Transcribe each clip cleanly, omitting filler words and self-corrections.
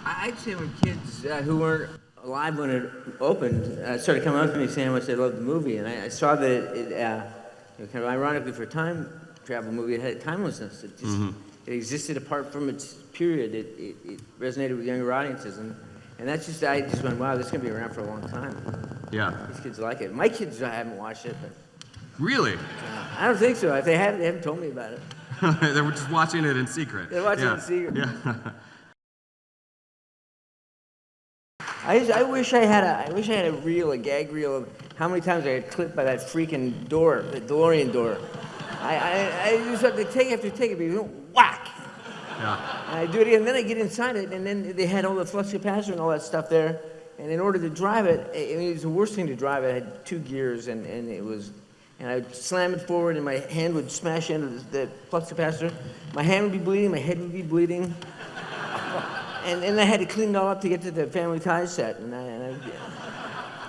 I'd say when kids who weren't alive when it opened started coming up to me saying how much they loved the movie, and I saw that it kind of ironically for a time travel movie, it had timelessness. It just it existed apart from its period. It resonated with younger audiences, and that's just I just went, wow, this is gonna be around for a long time. Yeah. These kids like it. My kids haven't watched it, but Really? I don't think so. If they haven't told me about it. They were just watching it in secret. They're watching it in secret. Yeah. I wish I had a reel, a gag reel of how many times I got clipped by that freaking door, the DeLorean door. I just have to take after take it, because whack. Yeah. And I do it again, and then I get inside it, and then they had all the flux capacitor and all that stuff there. And in order to drive it, I mean, it was the worst thing to drive. It had 2 gears, and I'd slam it forward, and my hand would smash into the flux capacitor. My hand would be bleeding, my head would be bleeding. And I had to clean it all up to get to the Family Ties set. And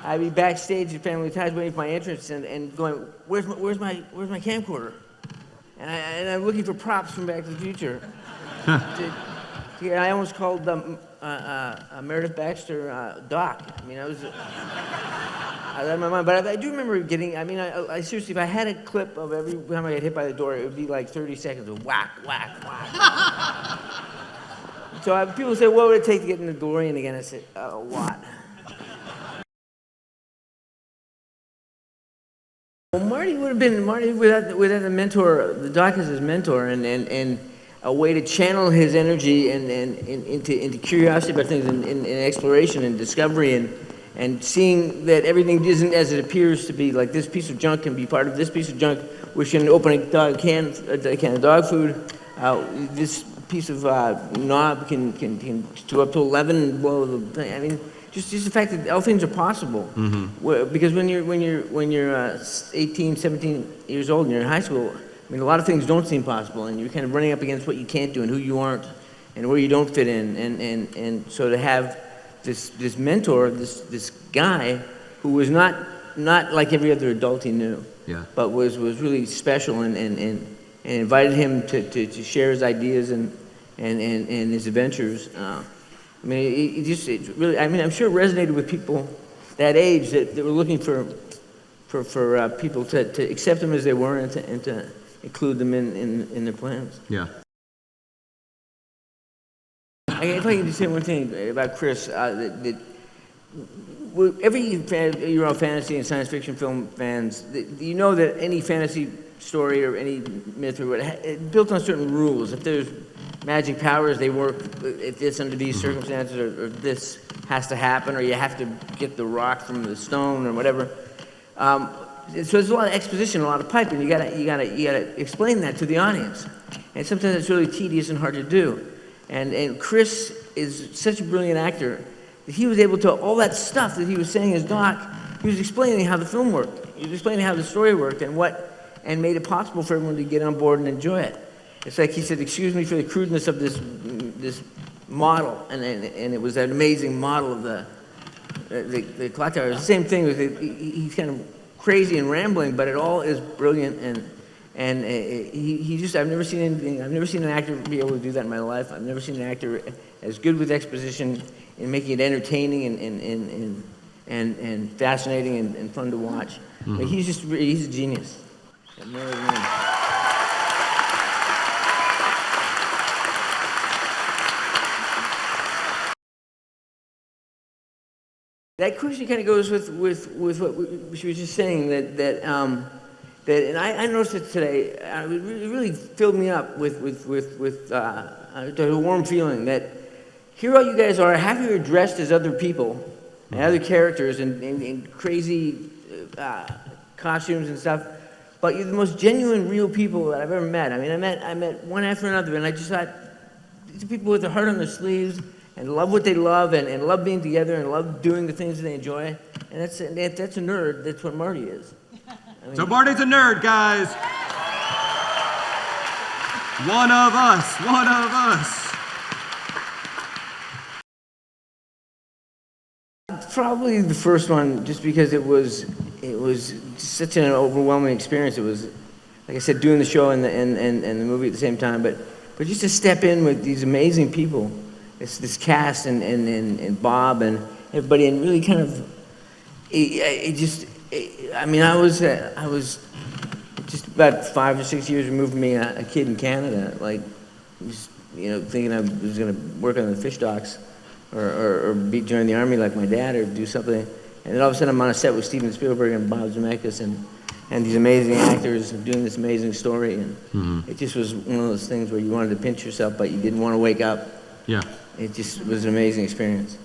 I'd be backstage at Family Ties waiting for my entrance and going, where's my camcorder? And I'm looking for props from Back to the Future. I almost called Meredith Baxter Doc. I mean, I had my mind, but I do remember getting. I mean, I seriously, if I had a clip of every time I got hit by the door, it would be like 30 seconds of whack, whack, whack. So people say, what would it take to get in the DeLorean again? I said, a lot. Well, Marty would have been without the mentor, the Doc is his mentor, and a way to channel his energy and into curiosity about things and exploration and discovery and seeing that everything isn't as it appears to be. Like this piece of junk can be part of this piece of junk, which can open a can of dog food. This piece of knob can do up to 11 and blow the thing. I mean, just the fact that all things are possible. Because when you're 18, 17 years old and you're in high school, I mean, a lot of things don't seem possible, and you're kind of running up against what you can't do and who you aren't and where you don't fit in. And so to have this mentor, this guy who was not like every other adult he knew, but was really special and invited him to share his ideas and his adventures. I mean, it really. I mean, I'm sure it resonated with people that age that were looking for people to accept them as they were and to include them in their plans. Yeah. If I can just say one thing about Chris, that every year on fantasy and science fiction film fans, you know that any fantasy story or any myth or whatever, it's built on certain rules. If there's magic powers, they work if this under these circumstances, or this has to happen, or you have to get the rock from the stone or whatever. So there's a lot of exposition, a lot of piping. You gotta explain that to the audience, and sometimes it's really tedious and hard to do. And Chris is such a brilliant actor that he was able to, all that stuff that he was saying as Doc, he was explaining how the film worked. He was explaining how the story worked and made it possible for everyone to get on board and enjoy it. It's like he said, excuse me for the crudeness of this model, and it was that amazing model of the clock tower. It's the same thing with it. He's kind of crazy and rambling, but it all is brilliant, and he just, I've never seen an actor be able to do that in my life. I've never seen an actor as good with exposition and making it entertaining and fascinating and fun to watch. Like, he's a genius. That question kind of goes with what she was just saying, that and I noticed it today. It really filled me up with a warm feeling that here all you guys are, half of you are dressed as other people and other characters in crazy costumes and stuff, but you're the most genuine, real people that I've ever met. I mean, I met one after another, and I just thought, these are people with their heart on their sleeves and love what they love and love being together and love doing the things that they enjoy. And that's a nerd. That's what Marty is. I mean, So Marty's a nerd, guys. One of us. Probably the first one, just because it was such an overwhelming experience. It was, like I said, doing the show and the movie at the same time. But just to step in with these amazing people this cast and Bob and everybody, and really kind of, I was just about 5 or 6 years removed from being a kid in Canada, like, just, thinking I was going to work on the fish docks or join the army like my dad or do something. And then all of a sudden I'm on a set with Steven Spielberg and Bob Zemeckis and these amazing actors doing this amazing story. And it just was one of those things where you wanted to pinch yourself, but you didn't want to wake up. Yeah. It just was an amazing experience.